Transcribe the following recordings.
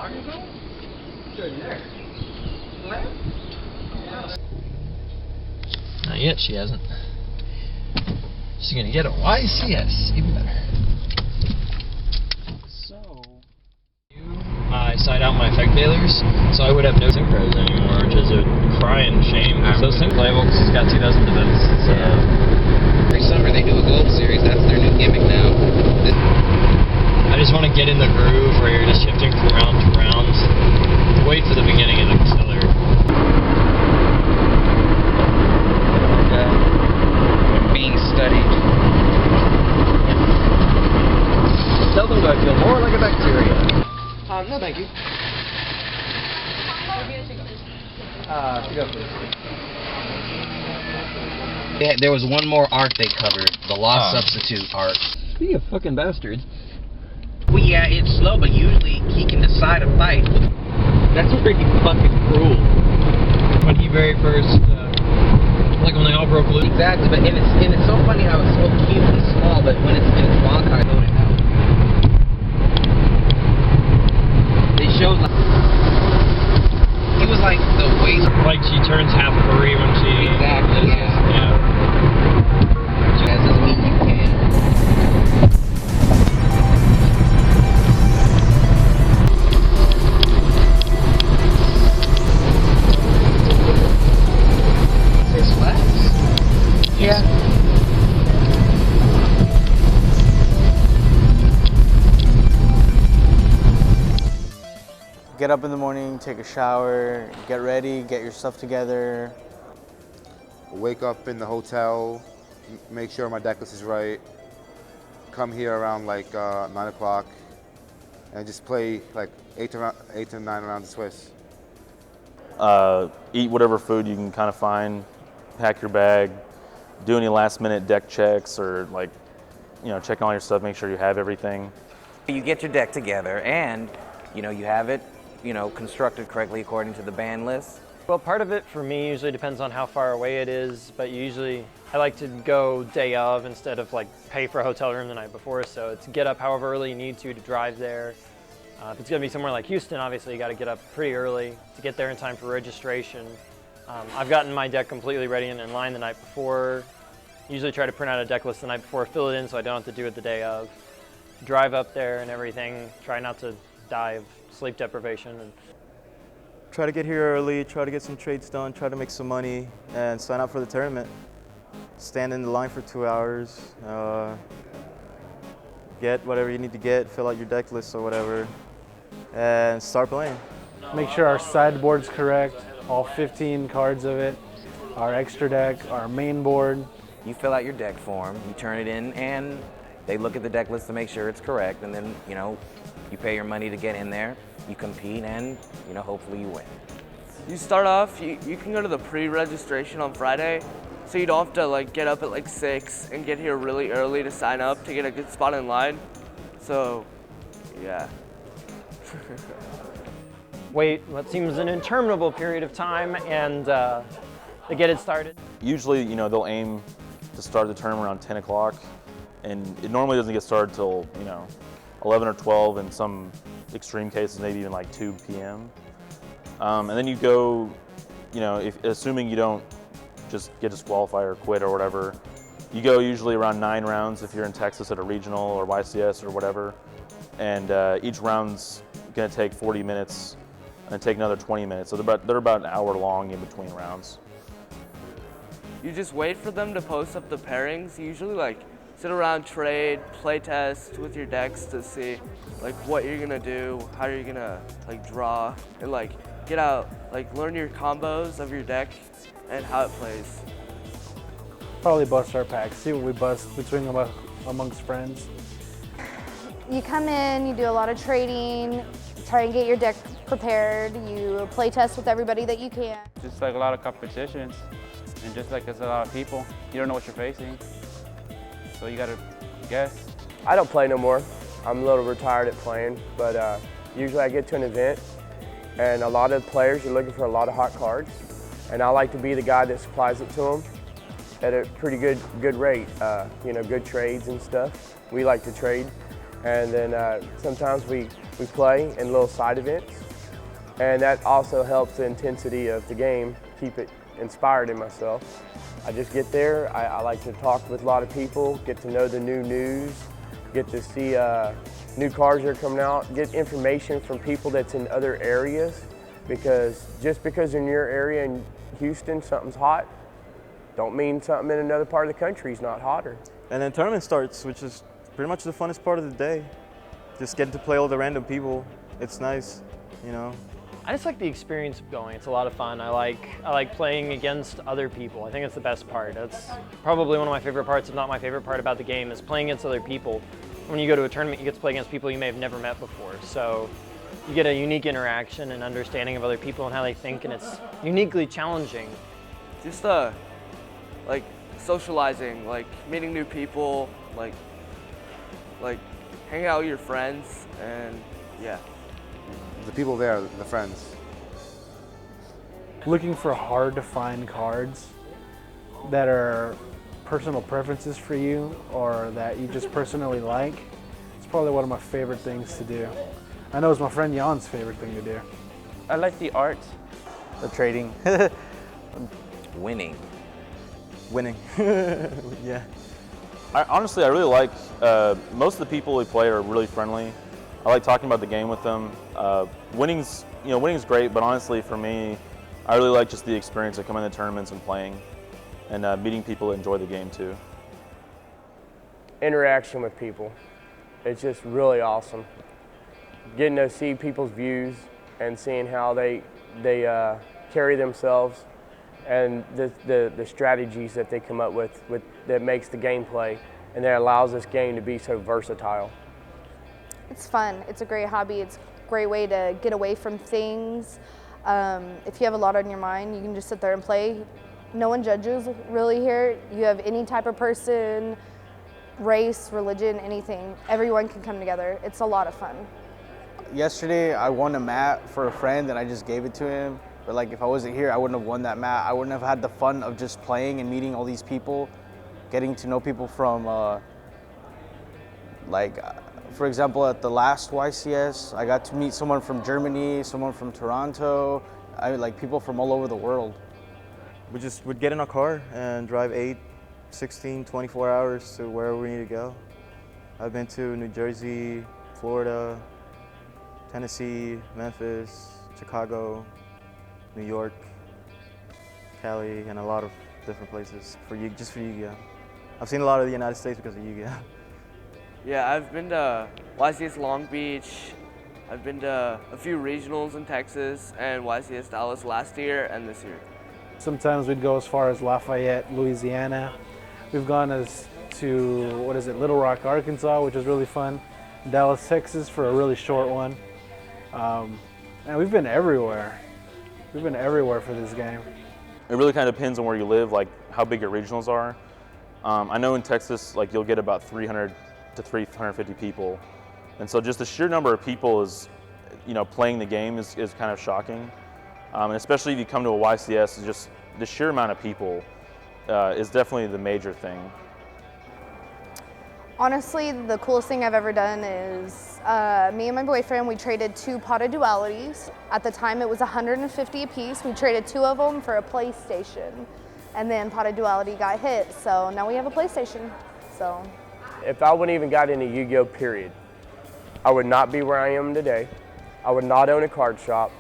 Not yet, she hasn't. She's gonna get a YCS, even better. I side out my effect failures, so I would have no synchros anymore, which is a crying shame. So sync playable because it's got 2,000 defense. So. Every summer they do a Gold Series. That's their new gimmick now. I just want to get in the groove where you're just shifting from round to round. Wait for the beginning of the killer. Being studied. Seldom do I feel more like a bacteria. No, thank you. There was one more arc they covered, the Lost Substitute arc. You fucking bastard. Well, yeah, it's slow, but usually he can decide a fight. That's pretty fucking cruel. When he very first, like when they all broke loose. Exactly, but and it's so funny how it's so cute and small, but when it's in its long time, I it out. They showed like he was like the waist. Like she turns half furry when she. Exactly. Yeah. That doesn't mean you can. Six Flags? Yeah. Get up in the morning, take a shower, get ready, get your stuff together. Wake up in the hotel, make sure my deck list is right, come here around like 9 o'clock, and just play like 8 to 9 rounds of Swiss. Eat whatever food you can kind of find, pack your bag, do any last minute deck checks or like, check on all your stuff, make sure you have everything. You get your deck together and, you have it, constructed correctly according to the ban list. Well, part of it for me usually depends on how far away it is, but usually I like to go day of instead of like pay for a hotel room the night before, so it's get up however early you need to drive there. If it's going to be somewhere like Houston, obviously you got to get up pretty early to get there in time for registration. I've gotten my deck completely ready and in line the night before. Usually try to print out a deck list the night before, fill it in so I don't have to do it the day of. Drive up there and everything, try not to die of sleep deprivation. And Try to get here early, try to get some trades done, try to make some money, and sign up for the tournament. Stand in the line for 2 hours, get whatever you need to get, fill out your deck list or whatever, and start playing. Make sure our sideboard's correct, all 15 cards of it, our extra deck, our main board. You fill out your deck form, you turn it in, and they look at the deck list to make sure it's correct, and then, you pay your money to get in there, you compete, and, hopefully you win. You start off, you can go to the pre-registration on Friday, so you don't have to get up at 6 and get here really early to sign up to get a good spot in line. So, yeah. wait what seems an interminable period of time and to get it started. Usually, they'll aim to start the tournament around 10 o'clock, and it normally doesn't get started till, 11 or 12, in some extreme cases, maybe even 2 p.m. And then you go, assuming you don't just get disqualified or quit or whatever, you go usually around 9 rounds if you're in Texas at a regional or YCS or whatever. And each round's gonna take 40 minutes and take another 20 minutes. So they're about an hour long in between rounds. You just wait for them to post up the pairings. You usually sit around, trade, play test with your decks to see what you're gonna do, how you're gonna draw, and get out, learn your combos of your deck and how it plays. Probably bust our packs, see what we bust between amongst friends. You come in, you do a lot of trading, try and get your deck prepared, you play test with everybody that you can. Just a lot of competitions, and just there's a lot of people, you don't know what you're facing, so you gotta guess. I don't play no more. I'm a little retired at playing, but usually I get to an event and a lot of players are looking for a lot of hot cards, and I like to be the guy that supplies it to them at a pretty good rate. Good trades and stuff. We like to trade, and then sometimes we we play in little side events. And that also helps the intensity of the game, keep it inspired in myself. I just get there, I like to talk with a lot of people, get to know the new news, get to see new cars that are coming out, get information from people that's in other areas, because just because in your area in Houston something's hot, don't mean something in another part of the country is not hotter. And then tournament starts, which is pretty much the funnest part of the day. Just getting to play all the random people. It's nice, you know. I just like the experience of going. It's a lot of fun. I like playing against other people. I think it's the best part. That's probably one of my favorite parts, if not my favorite part about the game, is playing against other people. When you go to a tournament, you get to play against people you may have never met before. So you get a unique interaction and understanding of other people and how they think, and it's uniquely challenging. Just like socializing, like meeting new people, like hanging out with your friends, and yeah. The people there, the friends. Looking for hard to find cards that are personal preferences for you or that you just personally like. It's probably one of my favorite things to do. I know it's my friend Jan's favorite thing to do. I like the art. The trading. Winning. Winning. Yeah. Honestly, I really like, most of the people we play are really friendly. I like talking about the game with them. Winning's great, but honestly for me, I really like just the experience of coming to tournaments and playing and meeting people that enjoy the game too. Interaction with people. It's just really awesome. Getting to see people's views and seeing how they carry themselves and the strategies that they come up with that makes the gameplay and that allows this game to be so versatile. It's fun. It's a great hobby. It's a great way to get away from things. If you have a lot on your mind, you can just sit there and play. No one judges really here. You have any type of person, race, religion, anything. Everyone can come together. It's a lot of fun. Yesterday, I won a mat for a friend and I just gave it to him. But like, if I wasn't here, I wouldn't have won that mat. I wouldn't have had the fun of just playing and meeting all these people, getting to know people from, for example, at the last YCS, I got to meet someone from Germany, someone from Toronto, like people from all over the world. We just would get in a car and drive 8, 16, 24 hours to wherever we need to go. I've been to New Jersey, Florida, Tennessee, Memphis, Chicago, New York, Cali, and a lot of different places just for Yu-Gi-Oh! I've seen a lot of the United States because of Yu-Gi-Oh! Yeah, I've been to YCS Long Beach. I've been to a few regionals in Texas and YCS Dallas last year and this year. Sometimes we'd go as far as Lafayette, Louisiana. We've gone to, Little Rock, Arkansas, which was really fun. Dallas, Texas for a really short one. And we've been everywhere. We've been everywhere for this game. It really kind of depends on where you live, like how big your regionals are. I know in Texas, like you'll get about 300 to 350 people. And so just the sheer number of people is, playing the game is kind of shocking. And especially if you come to a YCS, just the sheer amount of people is definitely the major thing. Honestly, the coolest thing I've ever done is me and my boyfriend, we traded 2 potted dualities. At the time it was 150 a piece. We traded 2 of them for a PlayStation. And then potted duality got hit, so now we have a PlayStation. So. If I wouldn't even got into Yu-Gi-Oh! Period, I would not be where I am today. I would not own a card shop.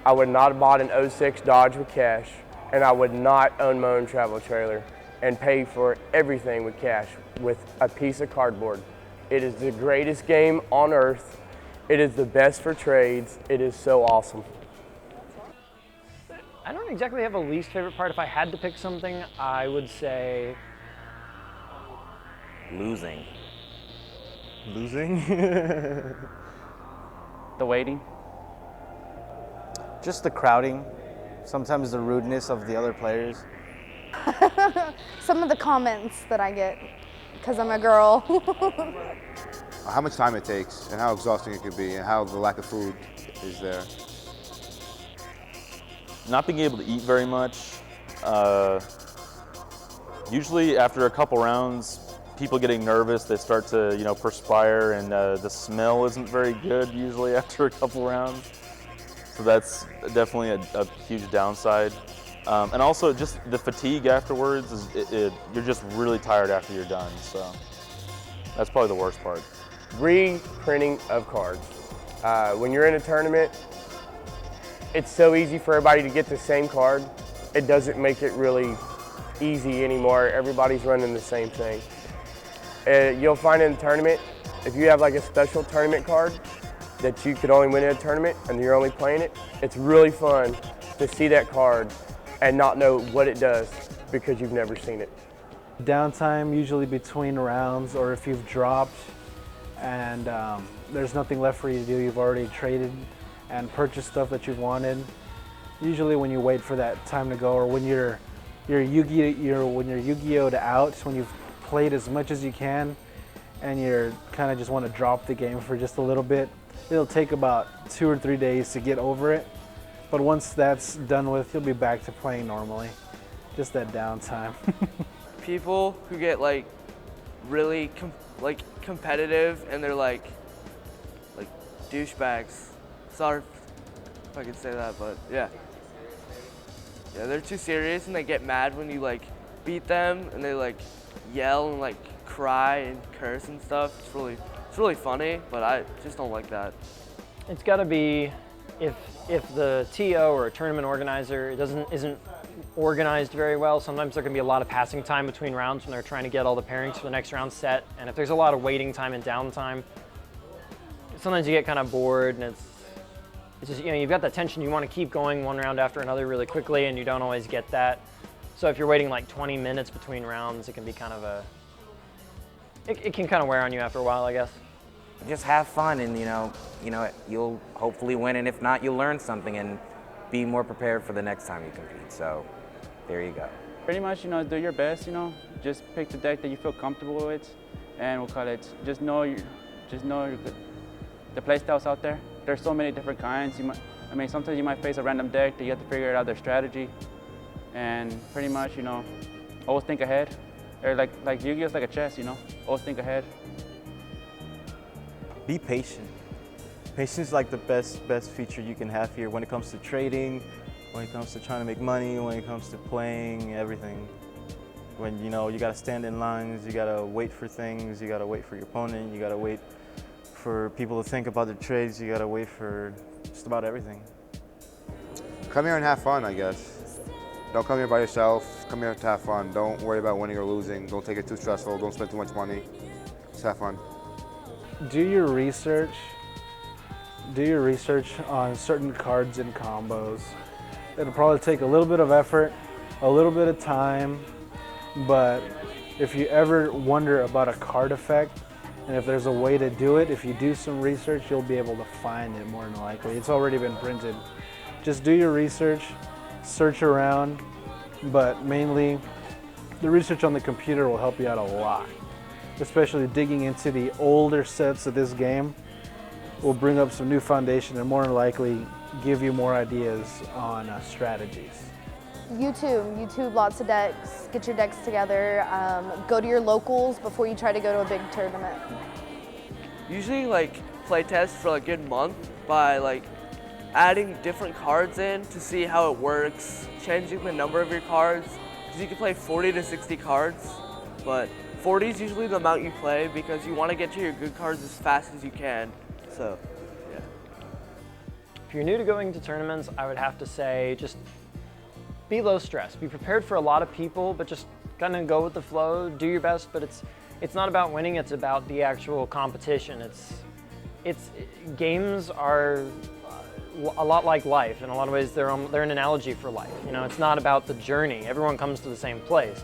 I would not have bought an 06 Dodge with cash. And I would not own my own travel trailer and pay for everything with cash with a piece of cardboard. It is the greatest game on earth. It is the best for trades. It is so awesome. I don't exactly have a least favorite part. If I had to pick something, I would say losing. Losing? The waiting. Just the crowding. Sometimes the rudeness of the other players. Some of the comments that I get because I'm a girl. How much time it takes and how exhausting it could be and how the lack of food is there. Not being able to eat very much. Usually after a couple rounds, people getting nervous, they start to, you know, perspire, and the smell isn't very good usually after a couple rounds. So that's definitely a huge downside. And also just the fatigue afterwards, you're just really tired after you're done. So that's probably the worst part. Reprinting of cards. When you're in a tournament, it's so easy for everybody to get the same card. It doesn't make it really easy anymore. Everybody's running the same thing. You'll find in a tournament, if you have like a special tournament card that you could only win in a tournament and you're only playing it, it's really fun to see that card and not know what it does because you've never seen it. Downtime usually between rounds, or if you've dropped and there's nothing left for you to do, you've already traded and purchased stuff that you've wanted. Usually when you wait for that time to go, or when you're Yu-Gi-Oh'd out, when you've played as much as you can and you're kind of just want to drop the game for just a little bit, it'll take about 2 or 3 days to get over it. But once that's done with, you'll be back to playing normally. Just that downtime. People who get like really competitive and they're like douchebags. Sorry if I can say that, but yeah. Yeah, they're too serious and they get mad when you like beat them, and they like yell and like cry and curse and stuff. It's really funny, but I just don't like that. It's got to be if the TO or a tournament organizer isn't organized very well. Sometimes there can be a lot of passing time between rounds when they're trying to get all the pairings for the next round set, and if there's a lot of waiting time and downtime, sometimes you get kind of bored, and it's just, you know, you've got that tension. You want to keep going one round after another really quickly, and you don't always get that. So if you're waiting like 20 minutes between rounds, it can be kind of it can kind of wear on you after a while, I guess. Just have fun, and you know, you'll hopefully win, and if not, you'll learn something and be more prepared for the next time you compete. So there you go. Pretty much, you know, do your best, you know, just pick the deck that you feel comfortable with, and we'll call it, just know the play styles out there. There's so many different kinds. Sometimes you might face a random deck that you have to figure out their strategy, and pretty much, you know, always think ahead. Or like Yu-Gi-Oh! Is like a chess, you know, always think ahead. Be patient. Patience is like the best feature you can have here when it comes to trading, when it comes to trying to make money, when it comes to playing, everything. When, you know, you gotta stand in lines, you gotta wait for things, you gotta wait for your opponent, you gotta wait for people to think about their trades, you gotta wait for just about everything. Come here and have fun, I guess. Don't come here by yourself. Come here to have fun. Don't worry about winning or losing. Don't take it too stressful. Don't spend too much money. Just have fun. Do your research. Do your research on certain cards and combos. It'll probably take a little bit of effort, a little bit of time, but if you ever wonder about a card effect, and if there's a way to do it, if you do some research, you'll be able to find it more than likely. It's already been printed. Just do your research, search around, but mainly the research on the computer will help you out a lot. Especially digging into the older sets of this game will bring up some new foundation and more than likely give you more ideas on strategies. YouTube lots of decks, get your decks together, go to your locals before you try to go to a big tournament. Usually like play test for like a good month by like adding different cards in to see how it works, changing the number of your cards, because you can play 40 to 60 cards, but 40 is usually the amount you play because you want to get to your good cards as fast as you can. So, yeah. If you're new to going to tournaments, I would have to say just be low stress. Be prepared for a lot of people, but just kind of go with the flow, do your best, but it's not about winning, it's about the actual competition. Games are a lot like life. In a lot of ways, they're an analogy for life. You know, it's not about the journey. Everyone comes to the same place.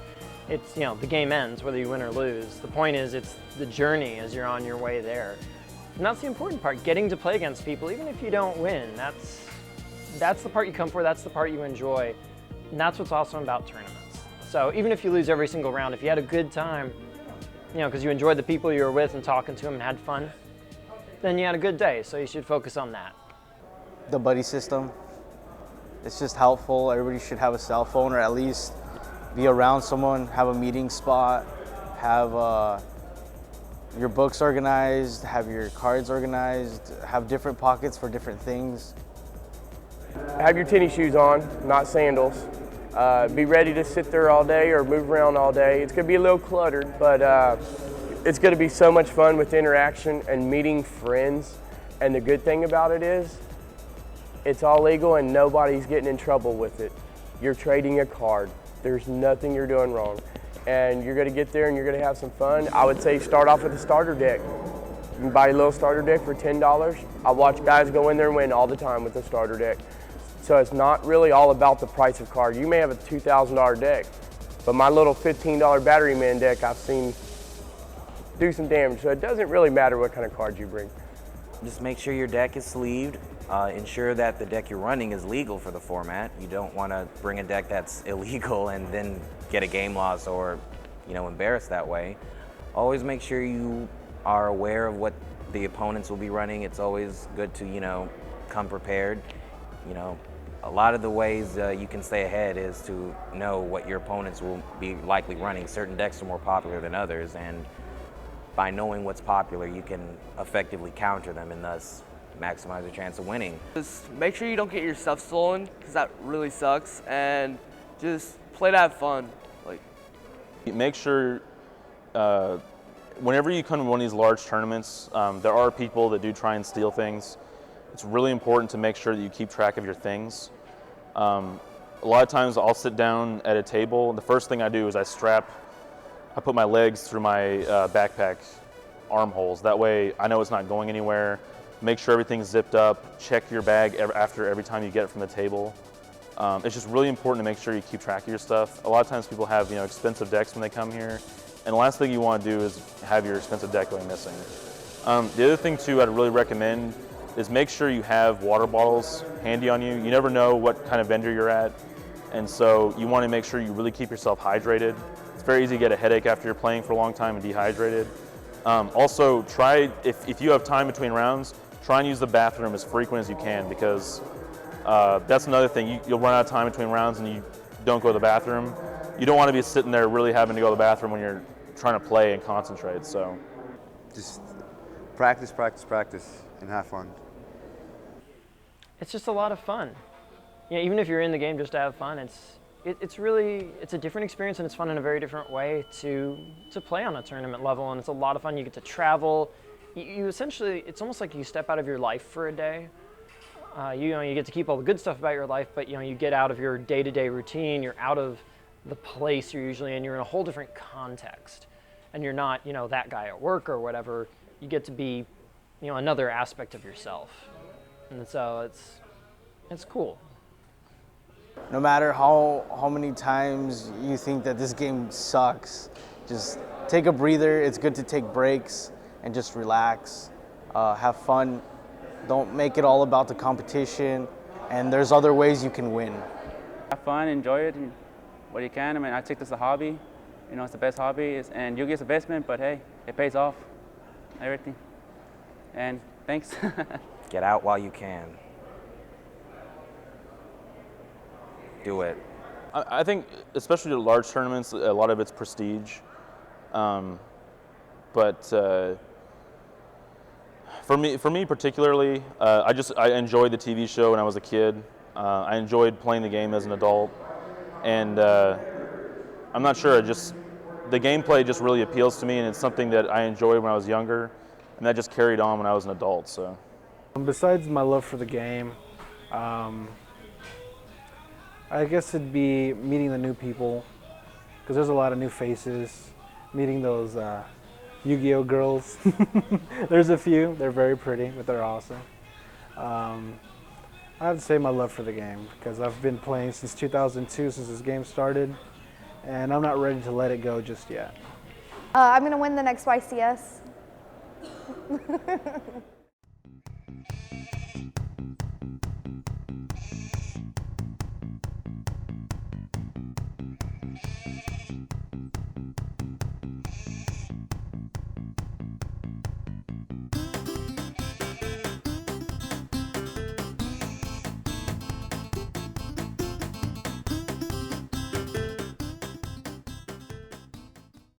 It's, you know, the game ends whether you win or lose. The point is it's the journey as you're on your way there. And that's the important part, getting to play against people, even if you don't win. That's the part you come for, that's the part you enjoy. And that's what's awesome about tournaments. So even if you lose every single round, if you had a good time, you know, because you enjoyed the people you were with and talking to them and had fun, then you had a good day, so you should focus on that. The buddy system, it's just helpful. Everybody should have a cell phone, or at least be around someone, have a meeting spot, have your books organized, have your cards organized, have different pockets for different things. Have your tennis shoes on, not sandals. Be ready to sit there all day or move around all day. It's going to be a little cluttered, but it's going to be so much fun with interaction and meeting friends. And the good thing about it is, it's all legal and nobody's getting in trouble with it. You're trading a card. There's nothing you're doing wrong. And you're going to get there and you're going to have some fun. I would say start off with a starter deck. You can buy a little starter deck for $10. I watch guys go in there and win all the time with a starter deck. So it's not really all about the price of card. You may have a $2,000 deck, but my little $15 battery man deck I've seen do some damage. So it doesn't really matter what kind of cards you bring. Just make sure your deck is sleeved. Ensure that the deck you're running is legal for the format. You don't want to bring a deck that's illegal and then get a game loss or, embarrassed that way. Always make sure you are aware of what the opponents will be running. It's always good to, come prepared. A lot of the ways you can stay ahead is to know what your opponents will be likely running. Certain decks are more popular than others, and by knowing what's popular, you can effectively counter them and thus maximize your chance of winning. Just make sure you don't get your stuff stolen, because that really sucks, and just play to have fun. Make sure whenever you come to one of these large tournaments, there are people that do try and steal things. It's really important to make sure that you keep track of your things. A lot of times I'll sit down at a table, and the first thing I do is I put my legs through my backpack armholes. That way I know it's not going anywhere. Make sure everything's zipped up. Check your bag after every time you get it from the table. It's just really important to make sure you keep track of your stuff. A lot of times people have expensive decks when they come here, and the last thing you want to do is have your expensive deck going missing. The other thing too I'd really recommend is make sure you have water bottles handy on you. You never know what kind of vendor you're at, and so you want to make sure you really keep yourself hydrated. It's very easy to get a headache after you're playing for a long time and dehydrated. Also, try, if you have time between rounds, try and use the bathroom as frequent as you can, because that's another thing. You'll run out of time between rounds and you don't go to the bathroom. You don't want to be sitting there really having to go to the bathroom when you're trying to play and concentrate. So just practice, practice, practice, and have fun. It's just a lot of fun. Even if you're in the game just to have fun, it's a different experience, and it's fun in a very different way to play on a tournament level, and it's a lot of fun. You get to travel. You essentially, it's almost like you step out of your life for a day. You get to keep all the good stuff about your life, but you get out of your day-to-day routine. You're out of the place you're usually in. You're in a whole different context, and you're not that guy at work or whatever. You get to be another aspect of yourself, and so it's cool. No matter how many times you think that this game sucks, just take a breather. It's good to take breaks and just relax, have fun. Don't make it all about the competition, and there's other ways you can win. Have fun, enjoy it, what you can. I mean, I take this as a hobby. It's the best hobby, and you get investment, but hey, it pays off, everything. And thanks. Get out while you can. Do it. I think, especially the large tournaments, a lot of it's prestige. But for me particularly, I enjoyed the TV show when I was a kid. I enjoyed playing the game as an adult, and I'm not sure. The gameplay just really appeals to me, and it's something that I enjoyed when I was younger, and that just carried on when I was an adult. So, besides my love for the game, I guess it'd be meeting the new people, because there's a lot of new faces. Meeting those Yu-Gi-Oh girls. There's a few. They're very pretty, but they're awesome. I have to say my love for the game, because I've been playing since 2002, since this game started, and I'm not ready to let it go just yet. I'm going to win the next YCS.